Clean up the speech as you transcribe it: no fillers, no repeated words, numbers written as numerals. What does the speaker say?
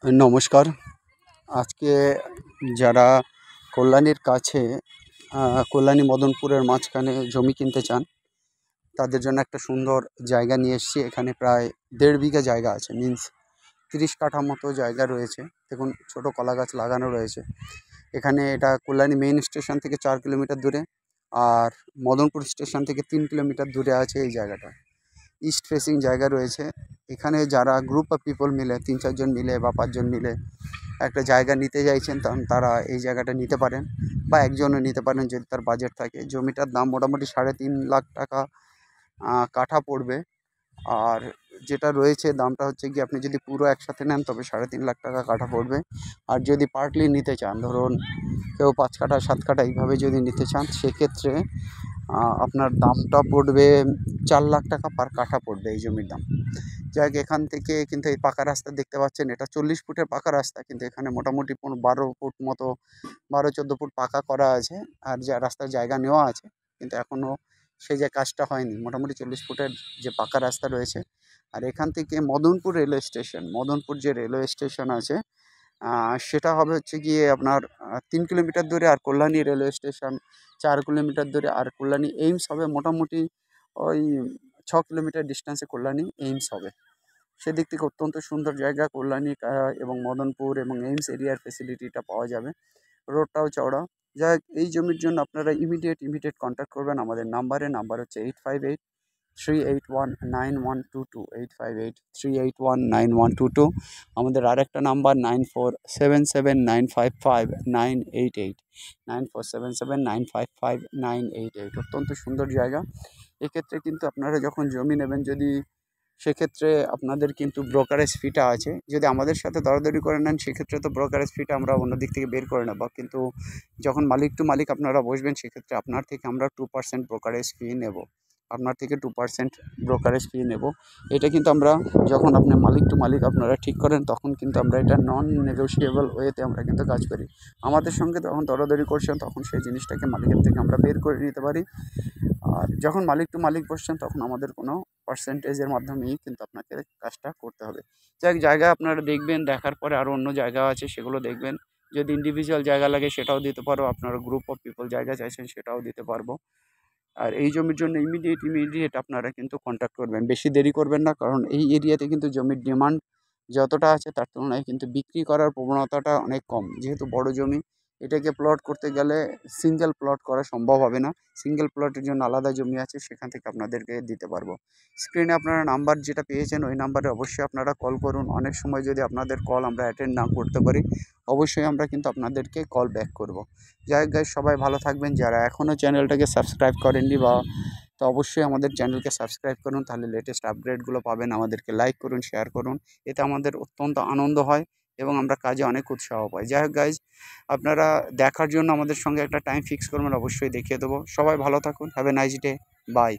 নমস্কার। আজকে যারা কল্যাণীর কাছে কল্যাণী মদনপুরের মাঝখানে জমি কিনতে চান, তাদের জন্য একটা সুন্দর জায়গা নিয়ে এসেছি। এখানে প্রায় 1.5 বিঘা জায়গা আছে, মিন্স 30 কাঠা মতো জায়গা রয়েছে। দেখুন, ছোটো কলা গাছ লাগানো রয়েছে এখানে। এটা কল্যাণী মেইন স্টেশন থেকে 4 কিলোমিটার দূরে, আর মদনপুর স্টেশন থেকে 3 কিলোমিটার দূরে আছে এই জায়গাটা। ইস্ট ফেসিং জায়গা রয়েছে। এখানে যারা গ্রুপ অফ পিপল মিলে 3-4 জন মিলে বা 5 জন মিলে একটা জায়গা নিতে চাইছেন, তখন তারা এই জায়গাটা নিতে পারেন, বা একজনও নিতে পারেন যদি তার বাজেট থাকে। জমিটার দাম মোটামুটি 3.5 লাখ টাকা কাঠা পড়বে। আর যেটা রয়েছে দামটা হচ্ছে গিয়ে, আপনি যদি পুরো একসাথে নেন তবে 3.5 লাখ টাকা কাঠা পড়বে। আর যদি পার্টলি নিতে চান, ধরুন কেউ 5 কাঠা 7 কাঠা এইভাবে যদি নিতে চান, সেক্ষেত্রে আপনার দামটা পড়বে 4 লাখ টাকা পার কাঠা পড়বে এই জমির দাম। যাই হোক, এখান থেকে কিন্তু এই পাকা রাস্তা দেখতে পাচ্ছেন, এটা 40 ফুটের পাকা রাস্তা, কিন্তু এখানে মোটামুটি 12 ফুট মতো, 12-14 ফুট পাকা করা আছে। আর যা রাস্তার জায়গা নেওয়া আছে, কিন্তু এখনও সেই যে কাজটা হয়নি। মোটামুটি 40 ফুটের যে পাকা রাস্তা রয়েছে। আর এখান থেকে মদনপুর রেলওয়ে স্টেশন, মদনপুর যে রেলওয়ে স্টেশন আছে, সেটা হবে হচ্ছে গিয়ে আপনার 3 কিলোমিটার দূরে। আর কল্যাণী রেলওয়ে স্টেশন 4 কিলোমিটার দূরে। আর কল্যাণী এইমস হবে মোটামুটি ওই 6 কিলোমিটার ডিস্টেন্সে কল্যাণী এইমস হবে। সেদিক থেকে অত্যন্ত সুন্দর জায়গা কল্যাণী, এবং মদনপুর এবং এইমস এরিয়ার ফেসিলিটিটা পাওয়া যাবে। রোডটাও চওড়া। যাই হোক, এই জমির জন্য আপনারা ইমিডিয়েট কন্ট্যাক্ট করবেন আমাদের নাম্বার হচ্ছে 858-381-9122, 858-381-9122। আমাদের আরেকটা নাম্বার 9477955988, 9477955988। অত্যন্ত সুন্দর জায়গা। এক্ষেত্রে কিন্তু আপনারা যখন জমি নেবেন, যদি সেক্ষেত্রে আপনাদের কিন্তু ব্রোকারেজ ফিটা আছে। যদি আমাদের সাথে দরাদরি করে নেন, সেক্ষেত্রে তো ব্রোকারেজ ফিটা আমরা অন্য দিক থেকে বের করে নেব। কিন্তু যখন মালিক টু মালিক আপনারা বসবেন, সেক্ষেত্রে আপনার থেকে আমরা 2% ব্রোকারেজ ফি নেব। আপনার থেকে 2% ব্রোকারেজ ফি নেব। এটা কিন্তু আমরা, যখন আপনি মালিক টু মালিক আপনারা ঠিক করেন, তখন কিন্তু আমরা এটা নন নেগোশিয়েবল ওয়েতে আমরা কিন্তু কাজ করি। আমাদের সঙ্গে যখন দরাদরি করছেন, তখন সেই জিনিসটাকে মালিকের থেকে আমরা বের করে নিতে পারি। আর যখন মালিক টু মালিক বসছেন, তখন আমাদের কোনো পার্সেন্টেজের মাধ্যমেই কিন্তু আপনাকে কাজটা করতে হবে। যাই জায়গা আপনারা দেখবেন, দেখার পরে আরও অন্য জায়গা আছে, সেগুলো দেখবেন। যদি ইন্ডিভিজুয়াল জায়গা লাগে সেটাও দিতে পারবো, আপনারা গ্রুপ অফ পিপল জায়গা চাইছেন সেটাও দিতে পারবো। আর এই জমির জন্য ইমিডিয়েট আপনারা কিন্তু কন্ট্যাক্ট করবেন, বেশি দেরি করবেন না। কারণ এই এরিয়াতে কিন্তু জমির ডিমান্ড যতটা আছে, তার তুলনায় কিন্তু বিক্রি করার প্রবণতাটা অনেক কম। যেহেতু বড় জমি, এটাকে প্লট করতে গেলে সিঙ্গেল প্লট করা সম্ভব হবে না। সিঙ্গেল প্লটের জন্য আলাদা জমি আছে, সেখান থেকে আপনাদেরকে দিতে পারবো। স্ক্রিনে আপনারা নাম্বার যেটা পেয়েছেন, ওই নাম্বারে অবশ্যই আপনারা কল করুন। অনেক সময় যদি আপনাদের কল আমরা অ্যাটেন্ড না করতে পারি, অবশ্যই আমরা কিন্তু আপনাদেরকে কল ব্যাক করব। যাই হোক গাইস, সবাই ভালো থাকবেন। যারা এখনও চ্যানেলটাকে সাবস্ক্রাইব করেননি, তো অবশ্যই আমাদের চ্যানেলকে সাবস্ক্রাইব করুন, তাহলে লেটেস্ট আপডেটগুলো পাবেন। আমাদেরকে লাইক করুন, শেয়ার করুন, এতে আমাদের অত্যন্ত আনন্দ হয় এবং আমরা কাজে অনেক উৎসাহ পাই। যাই হোক গাইজ, আপনারা দেখার জন্য আমাদের সঙ্গে একটা টাইম ফিক্স করবেন, অবশ্যই দেখিয়ে দেবো। সবাই ভালো থাকুন। Have a nice day. By.